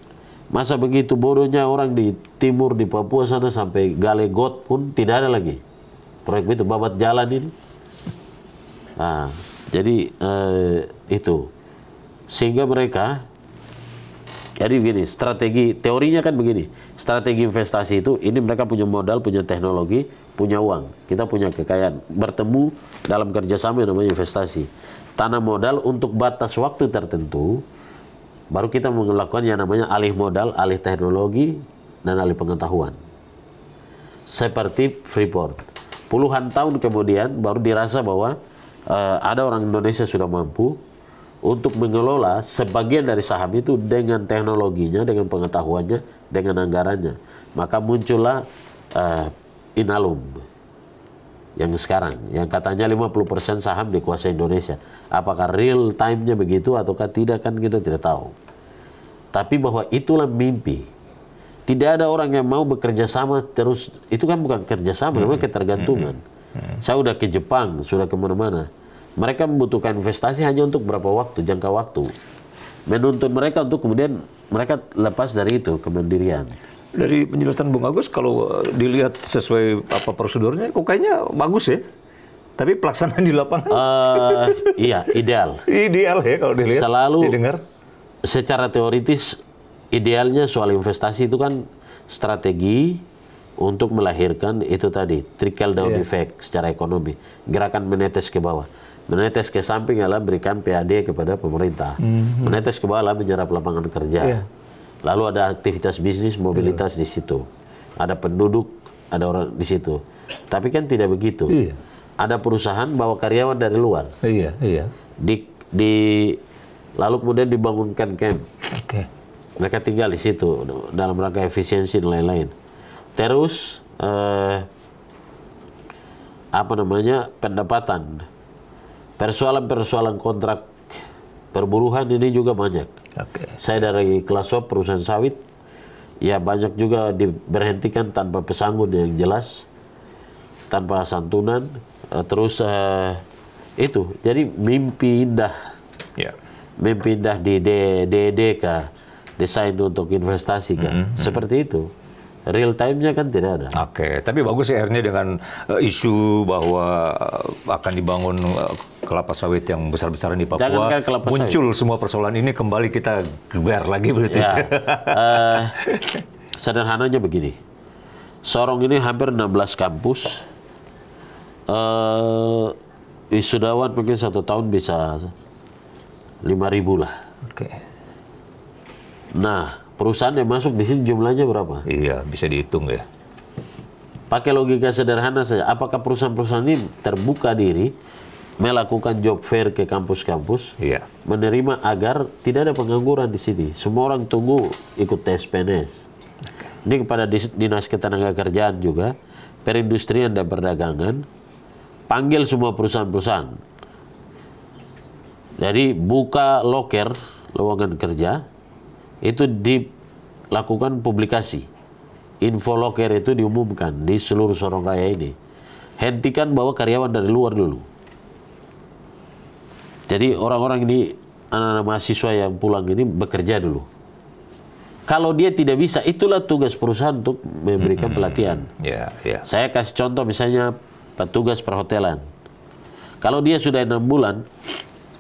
masa begitu bodohnya orang di timur, di Papua sana sampai gale got pun tidak ada lagi. Proyek itu, babat jalan ini. Nah, jadi itu. Sehingga mereka, jadi begini, strategi, teorinya kan begini, strategi investasi itu, ini mereka punya modal, punya teknologi, punya uang. Kita punya kekayaan. Bertemu dalam kerjasama yang namanya investasi. Tanam modal untuk batas waktu tertentu, baru kita melakukan yang namanya alih modal, alih teknologi, dan alih pengetahuan. Seperti Freeport. Puluhan tahun kemudian baru dirasa bahwa ada orang Indonesia sudah mampu untuk mengelola sebagian dari saham itu dengan teknologinya, dengan pengetahuannya, dengan anggarannya. Maka muncullah Inalum yang sekarang, yang katanya 50% saham dikuasai Indonesia. Apakah real time-nya begitu ataukah tidak, kan kita tidak tahu. Tapi bahwa itulah mimpi. Tidak ada orang yang mau bekerja sama terus. Itu kan bukan kerjasama, namanya ketergantungan. Saya udah ke Jepang, sudah kemana-mana. Mereka membutuhkan investasi hanya untuk berapa waktu, jangka waktu. Menuntut mereka untuk kemudian mereka lepas dari itu, kemandirian. Dari penjelasan Bung Agus, kalau dilihat sesuai apa prosedurnya, kok kayaknya bagus ya. Tapi pelaksanaan di lapangan? Iya, ideal. Ideal ya kalau dilihat, selalu didengar. Secara teoritis, idealnya soal investasi itu kan strategi untuk melahirkan itu tadi, trickle down effect secara ekonomi. Gerakan menetes ke bawah. Menetes ke samping adalah berikan PAD kepada pemerintah. Menetes ke bawah adalah menyerap lapangan kerja. Lalu ada aktivitas bisnis, mobilitas di situ. Ada penduduk, ada orang di situ. Tapi kan tidak begitu. Ada perusahaan bawa karyawan dari luar. Lalu kemudian dibangunkan camp. Mereka tinggal di situ dalam rangka efisiensi dan lain-lain. Terus pendapatan, persoalan-persoalan kontrak perburuhan ini juga banyak. Saya dari Klasop, perusahaan sawit, ya banyak juga diberhentikan tanpa pesangon yang jelas, tanpa santunan. Terus itu, jadi mimpi indah, mimpi indah di DDK, desain untuk investasi kan, seperti itu. Real time-nya kan tidak ada. Tapi bagus ya akhirnya dengan isu bahwa akan dibangun kelapa sawit yang besar-besaran di Papua, muncul semua persoalan ini kembali kita geber lagi berarti. Sederhananya begini, Sorong ini hampir 16 kampus, wisudawan mungkin 1 tahun bisa 5.000 lah. Nah, perusahaan yang masuk di sini jumlahnya berapa? Iya, bisa dihitung ya. Pakai logika sederhana saja, apakah perusahaan-perusahaan ini terbuka diri melakukan job fair ke kampus-kampus, Iya. menerima agar tidak ada pengangguran di sini. Semua orang tunggu ikut tes PNS. Ini kepada Dinas Ketenagakerjaan juga, Perindustrian dan Perdagangan, panggil semua perusahaan-perusahaan. Jadi buka loker, lowongan kerja, itu dilakukan publikasi. Info loker itu diumumkan di seluruh Sorong Raya ini. Hentikan bawa karyawan dari luar dulu. Jadi orang-orang ini, anak-anak mahasiswa yang pulang ini bekerja dulu. Kalau dia tidak bisa, itulah tugas perusahaan untuk memberikan pelatihan. Iya, iya. Saya kasih contoh misalnya petugas perhotelan. Kalau dia sudah 6 bulan,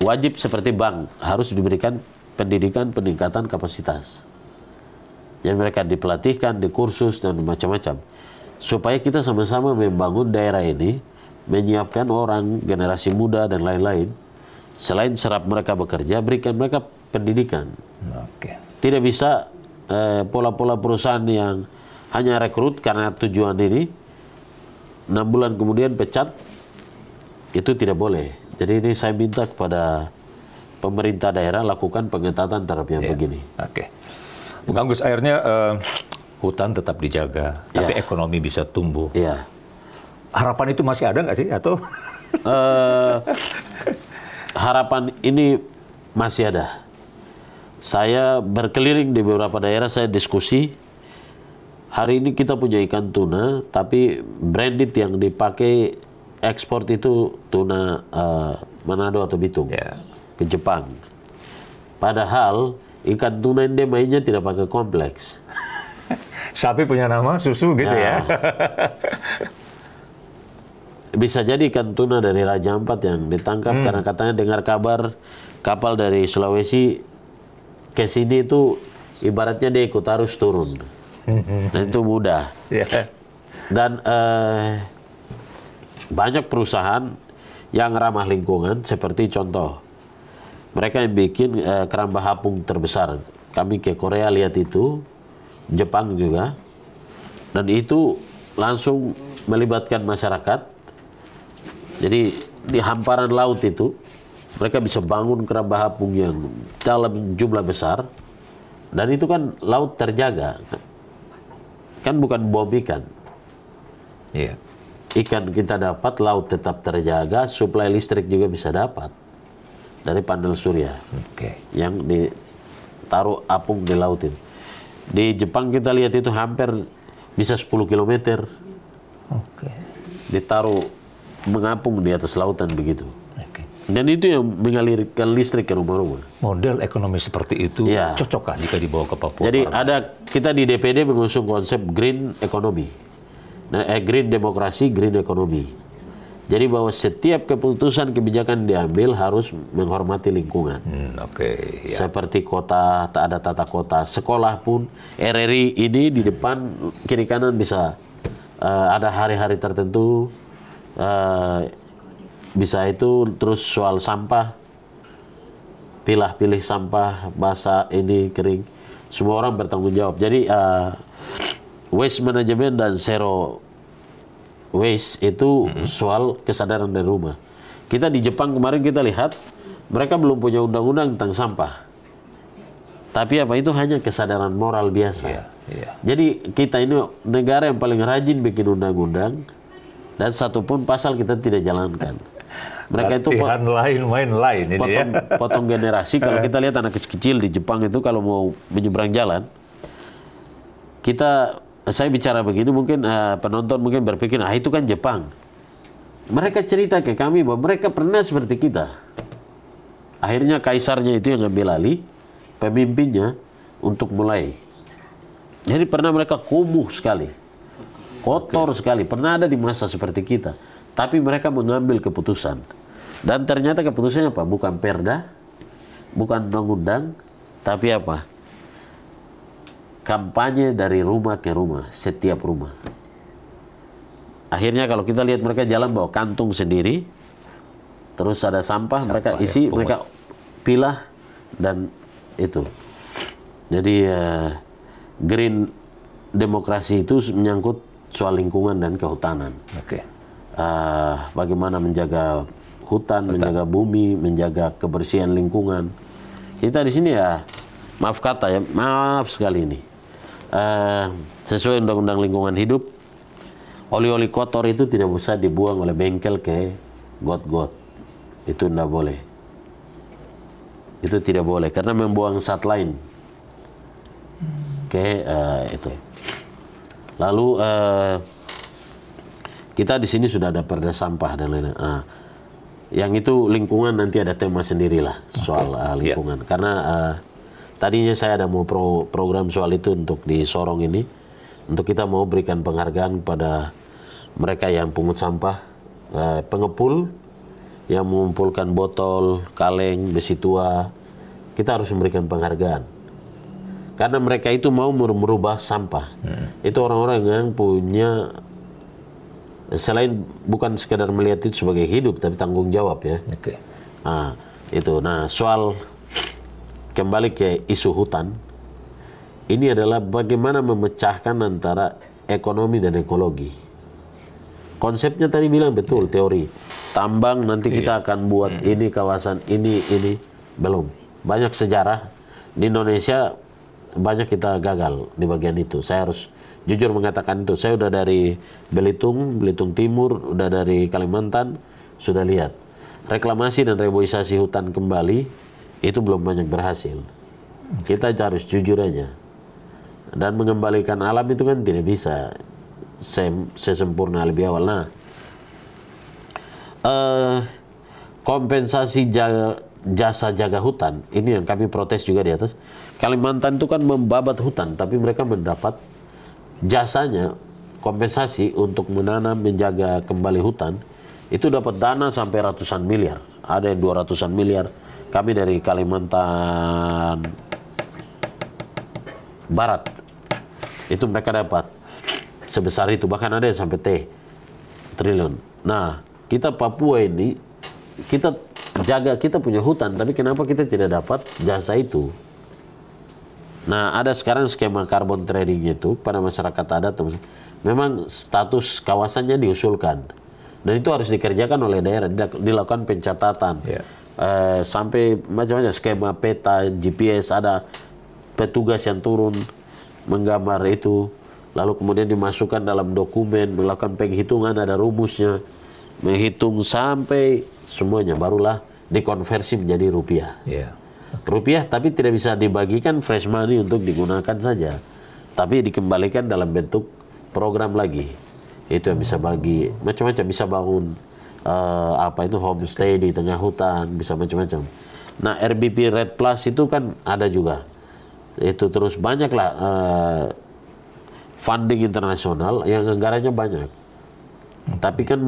wajib seperti bank, harus diberikan pendidikan peningkatan kapasitas. Jadi mereka dipelatihkan, dikursus, dan macam-macam. Supaya kita sama-sama membangun daerah ini, menyiapkan orang, generasi muda, dan lain-lain. Selain serap mereka bekerja, berikan mereka pendidikan. Oke. Tidak bisa pola-pola perusahaan yang hanya rekrut karena tujuan ini, 6 bulan kemudian pecat, itu tidak boleh. Jadi ini saya minta kepada pemerintah daerah lakukan pengetatan terhadap yang begini. Oke. Bung Agus, akhirnya hutan tetap dijaga, tapi ekonomi bisa tumbuh. Iya. Harapan itu masih ada nggak sih? Atau harapan ini masih ada. Saya berkeliling di beberapa daerah, saya diskusi. Hari ini kita punya ikan tuna, tapi branded yang dipakai ekspor itu tuna Manado atau Bitung ke Jepang. Padahal ikan tuna ini mainnya tidak pakai kompleks. sapi punya nama susu gitu ya? Bisa jadi ikan tuna dari Raja Ampat yang ditangkap karena katanya dengar kabar kapal dari Sulawesi ke sini itu ibaratnya dia ikut arus turun. Dan itu mudah. Dan banyak perusahaan yang ramah lingkungan, seperti contoh mereka yang bikin keramba apung terbesar. Kami ke Korea lihat itu, Jepang juga, dan itu langsung melibatkan masyarakat. Jadi di hamparan laut itu mereka bisa bangun keramba apung yang dalam jumlah besar, dan itu kan laut terjaga, kan bukan bom ikan. Iya. Ikan kita dapat, laut tetap terjaga, suplai listrik juga bisa dapat dari panel surya yang ditaruh apung di laut itu. Di Jepang kita lihat itu hampir bisa 10 km ditaruh mengapung di atas lautan begitu. Dan itu yang mengalirkan listrik ke rumah-rumah. Model ekonomi seperti itu cocokkah jika dibawa ke Papua? Jadi kita di DPD mengusung konsep green economy. Green demokrasi, green economy. Jadi bahwa setiap keputusan kebijakan diambil harus menghormati lingkungan. Seperti kota, tak ada tata kota. Sekolah pun, RRI ini di depan, kiri kanan bisa ada hari-hari tertentu. Bisa itu, terus soal sampah, pilih sampah, basah, ini, kering. Semua orang bertanggung jawab. Jadi waste management dan zero waste itu soal kesadaran dari rumah. Kita di Jepang kemarin kita lihat, mereka belum punya undang-undang tentang sampah. Tapi apa, itu hanya kesadaran moral biasa. Jadi kita ini negara yang paling rajin bikin undang-undang, dan satupun pasal kita tidak jalankan. Mereka itu main lain ini potong generasi. Kalau kita lihat anak kecil di Jepang itu kalau mau menyeberang jalan, saya bicara begini, mungkin penonton mungkin berpikir, itu kan Jepang. Mereka cerita ke kami bahwa mereka pernah seperti kita. Akhirnya kaisarnya itu yang ambil alih, pemimpinnya untuk mulai. Jadi pernah mereka kumuh sekali, kotor sekali, pernah ada di masa seperti kita. Tapi mereka mengambil keputusan. Dan ternyata keputusannya apa? Bukan perda, bukan undang-undang, tapi apa? Kampanye dari rumah ke rumah, setiap rumah. Akhirnya kalau kita lihat mereka jalan bawa kantung sendiri, terus ada sampah, mereka isi, mereka pilah, dan itu. Jadi green demokrasi itu menyangkut soal lingkungan dan kehutanan. Oke. Bagaimana menjaga hutan, menjaga bumi, menjaga kebersihan lingkungan. Kita di sini ya, maaf kata ya, maaf sekali ini. Sesuai Undang-Undang Lingkungan Hidup, oli-oli kotor itu tidak bisa dibuang oleh bengkel ke got-got. Itu tidak boleh. Itu tidak boleh karena membuang zat lain ke itu. Lalu kita di sini sudah ada perda sampah dan lain-lain. Yang itu lingkungan nanti ada tema sendirilah soal lingkungan. Karena tadinya saya ada mau program soal itu untuk di Sorong ini, untuk kita mau berikan penghargaan pada mereka yang pungut sampah, pengepul, yang mengumpulkan botol, kaleng, besi tua. Kita harus memberikan penghargaan. Karena mereka itu mau merubah sampah. Itu orang-orang yang punya, selain bukan sekadar melihat itu sebagai hidup, tapi tanggung jawab ya. Oke. Itu. Nah, soal kembali ke isu hutan, ini adalah bagaimana memecahkan antara ekonomi dan ekologi. Konsepnya tadi bilang betul, teori. Tambang nanti kita akan buat ini, kawasan ini. Belum. Banyak sejarah. Di Indonesia banyak kita gagal di bagian itu. Saya harus jujur mengatakan itu. Saya udah dari Belitung Timur, udah dari Kalimantan, sudah lihat. Reklamasi dan reboisasi hutan kembali, itu belum banyak berhasil. Kita harus jujur aja. Dan mengembalikan alam itu kan tidak bisa sesempurna lebih awal. Nah, kompensasi jasa jaga hutan, ini yang kami protes juga di atas. Kalimantan itu kan membabat hutan, tapi mereka mendapat jasanya, kompensasi untuk menanam, menjaga kembali hutan, itu dapat dana sampai ratusan miliar. Ada yang 200-an miliar. Kami dari Kalimantan Barat, itu mereka dapat sebesar itu, bahkan ada yang sampai triliun. Nah, kita Papua ini, kita jaga, kita punya hutan, tapi kenapa kita tidak dapat jasa itu? Nah, ada sekarang skema carbon trading itu pada masyarakat adat, memang status kawasannya diusulkan, dan itu harus dikerjakan oleh daerah, dilakukan pencatatan, sampai macam-macam skema peta, GPS, ada petugas yang turun menggambar itu, lalu kemudian dimasukkan dalam dokumen, melakukan penghitungan, ada rumusnya, menghitung sampai semuanya, barulah dikonversi menjadi rupiah. Rupiah, tapi tidak bisa dibagikan fresh money untuk digunakan saja, tapi dikembalikan dalam bentuk program lagi. Itu yang bisa bagi macam-macam, bisa bangun homestay di tengah hutan, bisa macam-macam. Nah, RBP Red Plus itu kan ada juga. Itu terus banyaklah funding internasional yang anggarannya banyak. Tapi kan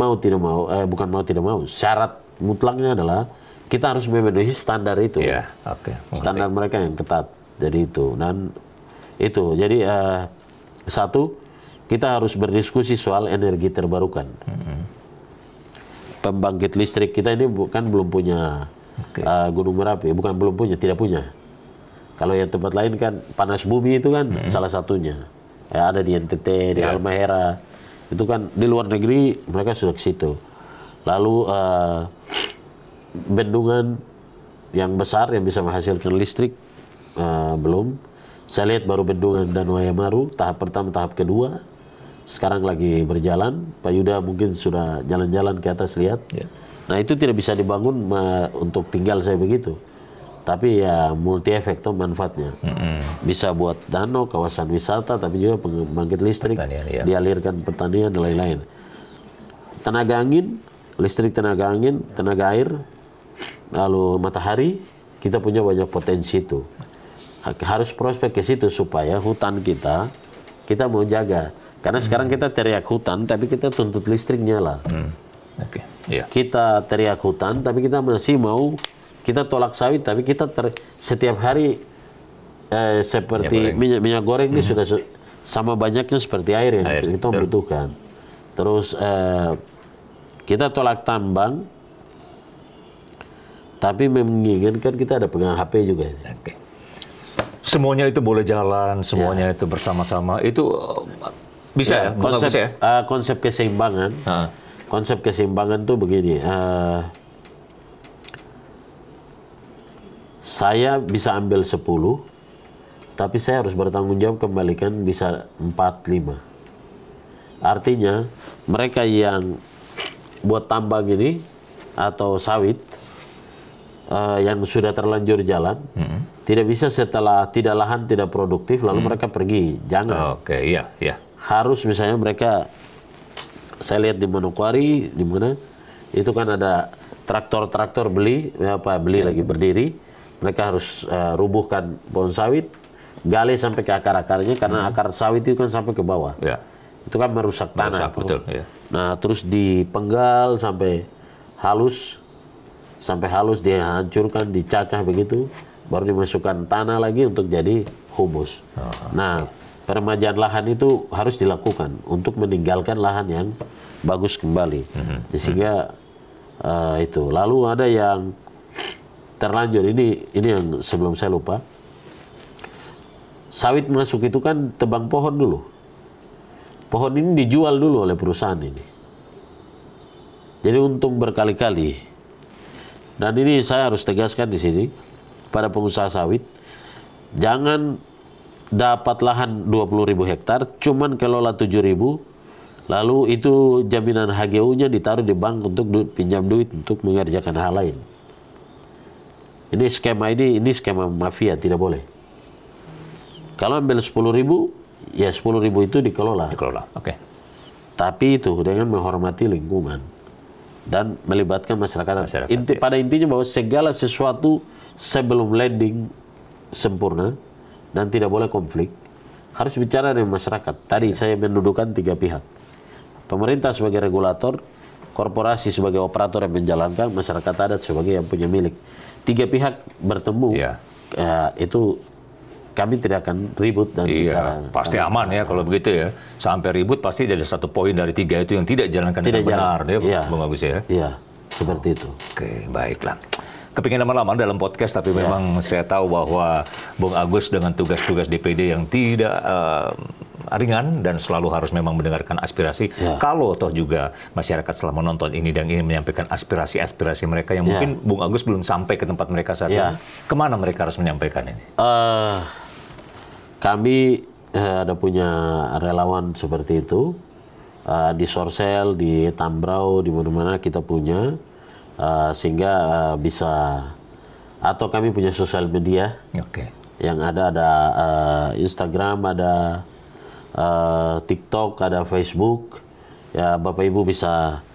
bukan mau tidak mau, syarat mutlaknya adalah kita harus memenuhi standar itu. Standar mereka yang ketat. Jadi itu. Dan itu. Jadi satu, kita harus berdiskusi soal energi terbarukan. Pembangkit listrik kita ini bukan belum punya Gunung Merapi, bukan belum punya, tidak punya. Kalau yang tempat lain kan panas bumi itu kan salah satunya. Ada di NTT, di Halmahera. Itu kan di luar negeri mereka sudah ke situ. Lalu bendungan yang besar yang bisa menghasilkan listrik belum. Saya lihat baru bendungan Danau Maru tahap pertama, tahap kedua sekarang lagi berjalan. Pak Yuda mungkin sudah jalan-jalan ke atas lihat. Nah, itu tidak bisa dibangun untuk tinggal saya begitu. Tapi ya multi efek tuh manfaatnya. Bisa buat danau, kawasan wisata, tapi juga pembangkit listrik, dialirkan pertanian dan lain-lain. Tenaga angin, listrik tenaga angin, tenaga air, lalu matahari, kita punya banyak potensi itu. Harus prospek ke situ supaya hutan kita mau jaga. Karena sekarang kita teriak hutan, tapi kita tuntut listrik nyala. Kita teriak hutan, tapi kita masih mau, kita tolak sawit, tapi kita setiap hari seperti minyak goreng ini sudah sama banyaknya seperti air yang kita butuhkan. Terus kita tolak tambang, tapi menginginkan kita ada pegang HP juga. semuanya itu boleh jalan, semuanya itu bersama-sama, itu bisa ya? Bung Agus ya? Konsep keseimbangan. Konsep keseimbangan tuh begini. Saya bisa ambil 10, tapi saya harus bertanggung jawab kembalikan bisa 4-5. Artinya mereka yang buat tambang ini atau sawit yang sudah terlanjur jalan, tidak bisa setelah tidak lahan tidak produktif lalu mereka pergi. Jangan. Oke, iya. Harus misalnya mereka, saya lihat di Manokwari, di mana itu kan ada traktor beli lagi berdiri. Mereka harus rubuhkan pohon sawit, gali sampai ke akar-akarnya karena akar sawit itu kan sampai ke bawah. Ya. Itu kan merusak tanah. Betul, ya. Nah, terus dipenggal sampai halus dihancurkan, dicacah begitu, baru dimasukkan tanah lagi untuk jadi humus. Nah, peremajaan lahan itu harus dilakukan untuk meninggalkan lahan yang bagus kembali. Sehingga itu. Lalu ada yang terlanjur, ini yang sebelum saya lupa. Sawit masuk itu kan tebang pohon dulu. Pohon ini dijual dulu oleh perusahaan ini. Jadi untung berkali-kali. Dan ini saya harus tegaskan di sini pada pengusaha sawit, jangan dapat lahan 20.000 hektar, cuman kelola 7.000, lalu itu jaminan HGU-nya ditaruh di bank untuk pinjam duit untuk mengerjakan hal lain. Ini skema mafia, tidak boleh. Kalau ambil 10.000, ya 10.000 itu dikelola. Oke. Tapi itu dengan menghormati lingkungan dan melibatkan masyarakat. Pada intinya bahwa segala sesuatu sebelum landing sempurna dan tidak boleh konflik, harus bicara dengan masyarakat. Tadi saya mendudukan 3 pihak. Pemerintah sebagai regulator, korporasi sebagai operator yang menjalankan, masyarakat adat sebagai yang punya milik. 3 pihak bertemu, itu kami tidak akan ribut dan bicara. Pasti aman ya kalau begitu ya. Sampai ribut pasti ada satu poin dari 3 itu yang tidak jalankan dengan benar, ya, Bung Agus ya. Iya, seperti itu. Oke, baiklah. Kepingin lama-lama dalam podcast, tapi memang saya tahu bahwa Bung Agus dengan tugas-tugas DPD yang tidak ringan dan selalu harus memang mendengarkan aspirasi. Kalau toh juga masyarakat setelah menonton ini dan ingin menyampaikan aspirasi mereka yang mungkin Bung Agus belum sampai ke tempat mereka saat ini, kemana mereka harus menyampaikan ini? Kami ada punya relawan seperti itu di Sorsel, di Tambrau, di mana-mana kita punya, sehingga bisa, atau kami punya sosial media yang ada Instagram, ada TikTok, ada Facebook. Ya, Bapak Ibu bisa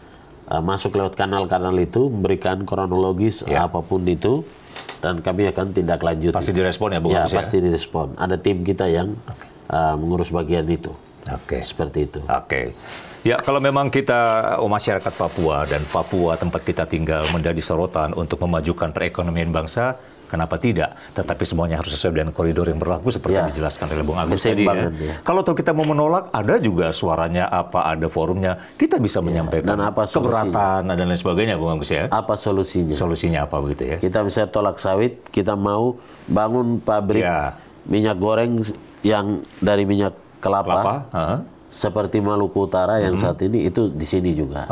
masuk lewat kanal-kanal itu, memberikan kronologis apapun itu, dan kami akan tindak lanjut. Pasti direspon ya, Bung Agus ya? Pasti direspon. Ada tim kita yang mengurus bagian itu. Seperti itu. Ya, kalau memang kita masyarakat Papua dan Papua tempat kita tinggal menjadi sorotan untuk memajukan perekonomian bangsa, kenapa tidak? Tetapi semuanya harus sesuai dengan koridor yang berlaku seperti yang dijelaskan oleh Bung Agus tadi ya. Kalau kita mau menolak, ada juga suaranya, ada forumnya, kita bisa menyampaikan dan apa keberatan dan lain sebagainya, Bung Agus ya. Apa solusinya? Solusinya apa begitu ya? Kita bisa tolak sawit, kita mau bangun pabrik minyak goreng yang dari minyak kelapa. Seperti Maluku Utara yang saat ini, itu di sini juga.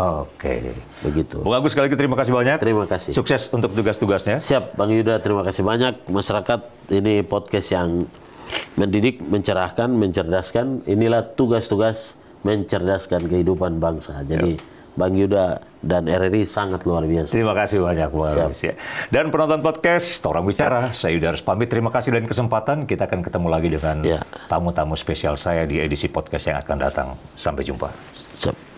Begitu. Bung Agus, sekali lagi terima kasih banyak. Terima kasih. Sukses untuk tugas-tugasnya. Siap, Bang Yuda. Terima kasih banyak. Masyarakat, ini podcast yang mendidik, mencerahkan, mencerdaskan. Inilah tugas-tugas mencerdaskan kehidupan bangsa. Jadi Bang Yuda dan RRI sangat luar biasa. Terima kasih banyak, Bung Agus ya. Dan penonton podcast Orang Bicara, saya Yuda harus pamit. Terima kasih dan kesempatan. Kita akan ketemu lagi dengan tamu-tamu spesial saya di edisi podcast yang akan datang. Sampai jumpa. Siap.